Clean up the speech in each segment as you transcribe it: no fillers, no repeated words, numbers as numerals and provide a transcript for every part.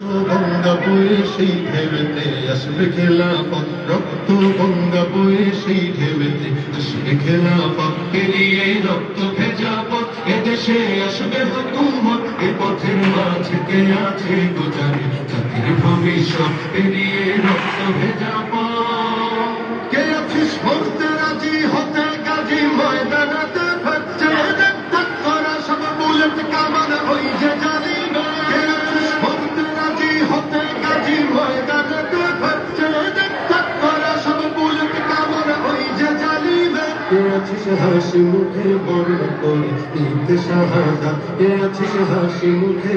গঙ্গা বয়ে সেই ঢেউতে আসবে খেলাফত, রক্ত গঙ্গা বয়ে সেই ঢেউতে আসবে খেলাফত। পেরিয়ে রক্ত ভেজা পথ এদেশে আসবে হুকুমত, এ পথের মাঝে কে আছে গোজারি জাতির ভবিষ্যৎ। পেরিয়ে রক্ত ভেজা পথ কে আছিস বলতে রাজি হতে গাজী ময়দানাতে ভাবছে দেখ করা সব বুলেট কামান ওই যে জানি না। কে আছিস বলতে রাজি হতে গাজী ময়দানাতে ভাবছে দেখ করা সব বুলেট কামান ওই যে জানি না। কে আছিস হাসি মুখে বর্ণ করে নিতে শাহাদাত, কে আছিস হাসি মুখে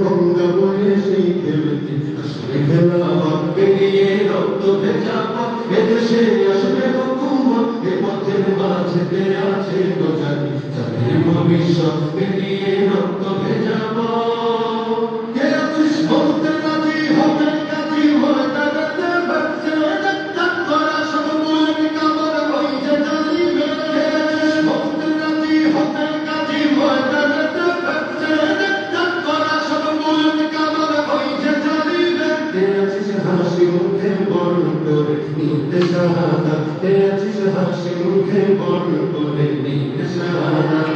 গঙ্গা বয়ে সেই ঢেউতে আসবে খেলাফত। পেরিয়ে রক্ত ভেজা পথ এদেশে আসবে হুকুমত, এ পথের মাঝে কে আছে গোজারি জাতির ভবিষ্যৎ। পেরিয়ে রক্ত ভেজা পথ কে আছিস বলতে রাজি হতে গাজী ময়দানাতে ভাবছে দেখ করা সব বুলেট কামান ওই যে জানি না। কে আছিস বলতে রাজি হতে গাজী ময়দানাতে ভাবছে দেখ করা সব বুলেট কামান ওই যে জানি না। কে আছিস হাসি মুখে বর্ণ করে নিতে শাহাদাত, কে আছিস হাসি মুখে বর্ণ করে নিতে শাহাদাত।